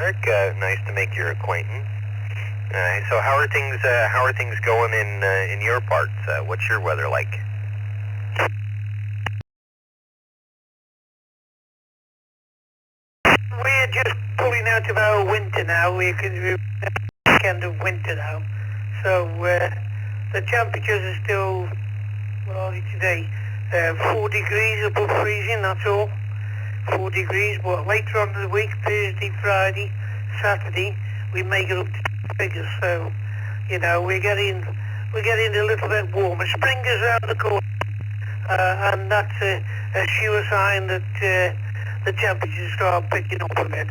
Mark, nice to make your acquaintance. So how are things going in your parts? What's your weather like? We're just pulling out of our winter now. We're end of winter now. So the temperatures are still, what are they today? 4 degrees above freezing, that's all. 4 degrees, but later on in the week, Thursday, Friday, Saturday, we make it up to figures. So, you know, we're getting a little bit warmer. Spring is around the corner, and that's a sure sign that the temperatures start picking up a bit.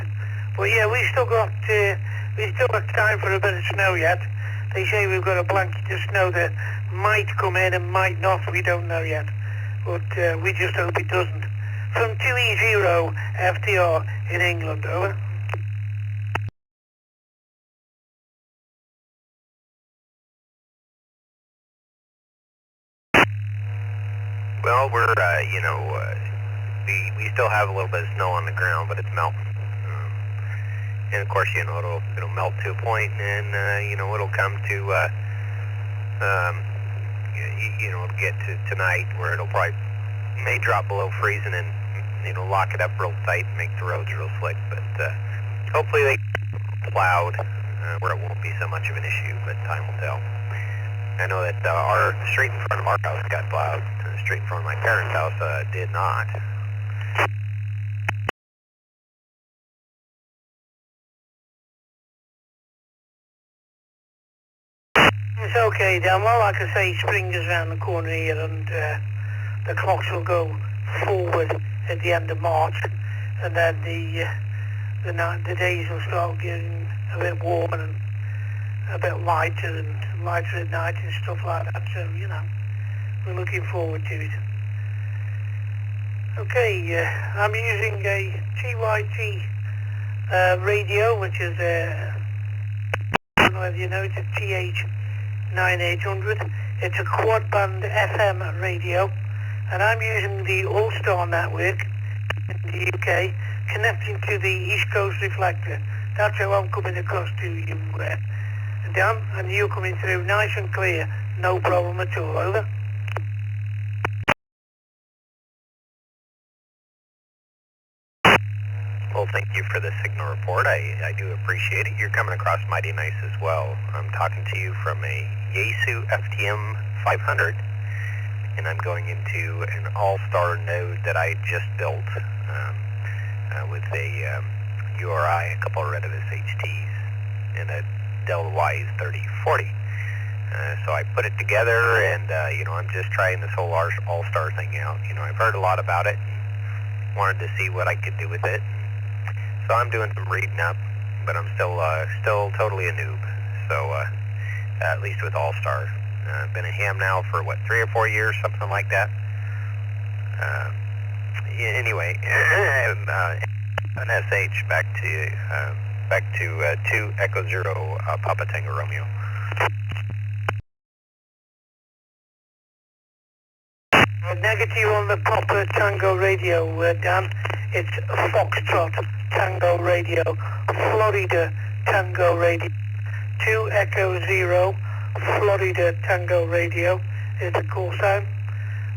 But yeah, we still got time for a bit of snow yet. They say we've got a blanket of snow that might come in and might not. We don't know yet, but we just hope it doesn't. From 2E0 FDR in England, over. Well, we're, we still have a little bit of snow on the ground, but it's melting. And of course, you know, it'll melt to a point, and it'll come to, it'll get to tonight where it'll probably may drop below freezing and lock it up real tight and make the roads real slick. But hopefully they plowed where it won't be so much of an issue, but time will tell. I know that our street in front of our house got plowed. The street in front of my parents' house did not. It's okay, Dan. Well, like I say, spring is around the corner here, and the clocks will go forward at the end of March, and then the days will start getting a bit warmer and a bit lighter at night and stuff like that. So, we're looking forward to it. Okay, I'm using a TYT radio, which is I don't know if you know, it's a TH9800. It's a quad band FM radio, and I'm using the All-Star network in the UK, connecting to the East Coast Reflector. That's how I'm coming across to you, Dan, and you're coming through nice and clear, no problem at all, over. Well, thank you for the signal report. I do appreciate it. You're coming across mighty nice as well. I'm talking to you from a Yaesu FTM 500, and I'm going into an all-star node that I just built with a URI, a couple of Redivus HTs, and a Delta Y's 3040. So I put it together, and I'm just trying this whole all-star thing out. I've heard a lot about it, and wanted to see what I could do with it. So I'm doing some reading up, but I'm still totally a noob. So at least with All-Star, I've been a ham now for 3 or 4 years, something like that. Anyway, an SH back to 2 Echo Zero Papa Tango Romeo. Negative on the Papa Tango radio, Dan. It's Foxtrot Tango Radio, Florida Tango Radio, 2 Echo Zero, Florida Tango Radio is the call sign.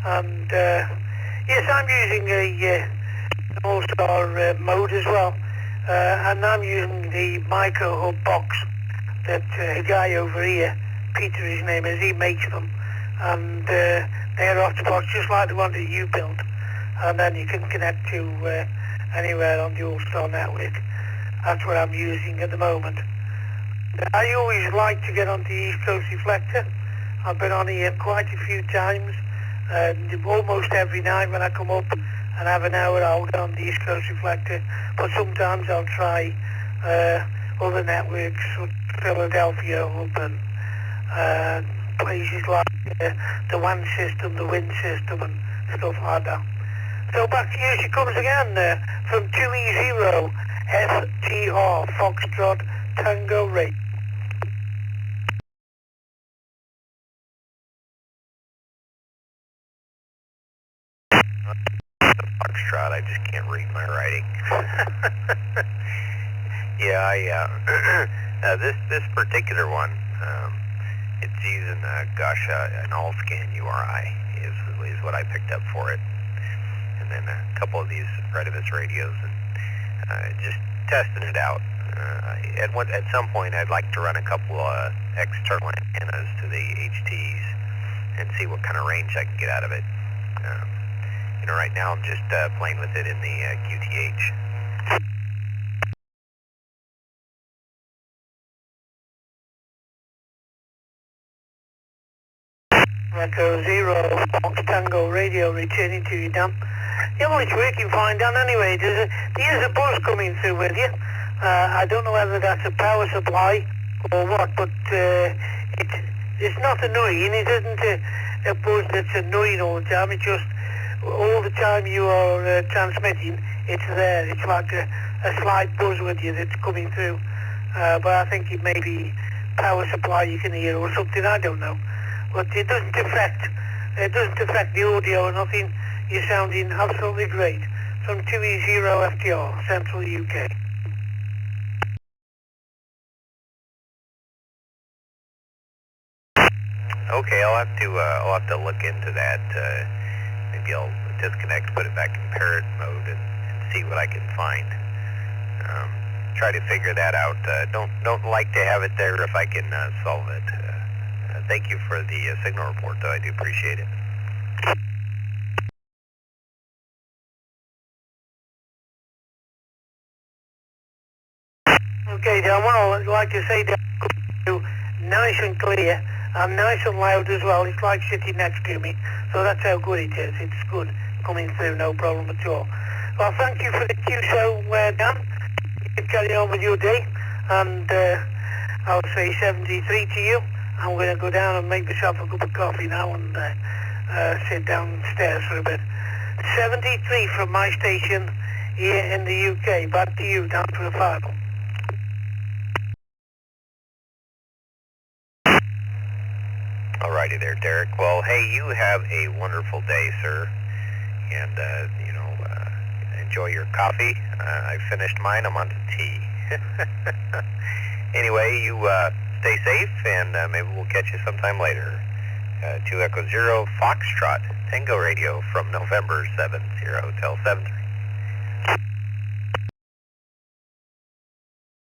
And yes, I'm using an All-Star mode as well, and I'm using the micro hub box that a guy over here, Peter his name is, he makes them, and they're hotspots just like the one that you built, and then you can connect to anywhere on the All-Star network. That's what I'm using at the moment. I always like to get on the East Coast Reflector. I've been on here quite a few times, almost every night when I come up and have an hour, I'll get on the East Coast Reflector, but sometimes I'll try other networks, Philadelphia Hub and places like the WAN system, the wind system and stuff like that. So back to you, she comes again from 2E0 FTR Foxtrot Tango Rate. Foxtrot, I just can't read my writing. Yeah, this particular one, it's using, an all-scan URI is what I picked up for it. And then a couple of these Redibus radios, and just testing it out. At some point, I'd like to run a couple external antennas to the HTs and see what kind of range I can get out of it. Right now I'm just playing with it in the QTH. Echo Zero, Fox Tango Radio, returning to you, Dan. Yeah, well, it's working fine, Dan, anyway. There's a buzz coming through with you. I don't know whether that's a power supply or what, but it's not annoying. It isn't a buzz that's annoying all the time. It's just all the time you are transmitting, it's there. It's like a slight buzz with you that's coming through. But I think it may be power supply you can hear or something, I don't know. But it doesn't affect the audio or nothing. You're sounding absolutely great. From 2E0 FTR, Central UK. Okay, I'll have to look into that. Maybe I'll disconnect, put it back in parrot mode, and see what I can find. Try to figure that out. Don't like to have it there if I can solve it. Thank you for the signal report, though. I do appreciate it. Okay, Dan, well, like I say, Dan, nice and clear, and nice and loud as well. It's like sitting next to me, so that's how good it is. It's good coming through, no problem at all. Well, thank you for the QSO, Dan. You can carry on with your day, and I'll say 73 to you. I'm going to go down and make myself a cup of coffee now and sit downstairs for a bit. 73 from my station here in the UK. Back to you, down to the final. Alrighty there, Derek. Well, hey, you have a wonderful day, sir. And, enjoy your coffee. I finished mine. I'm on to tea. Anyway, you stay safe, and maybe we'll catch you sometime later. 2 Echo 0 Foxtrot Tango Radio from November 70 till 73.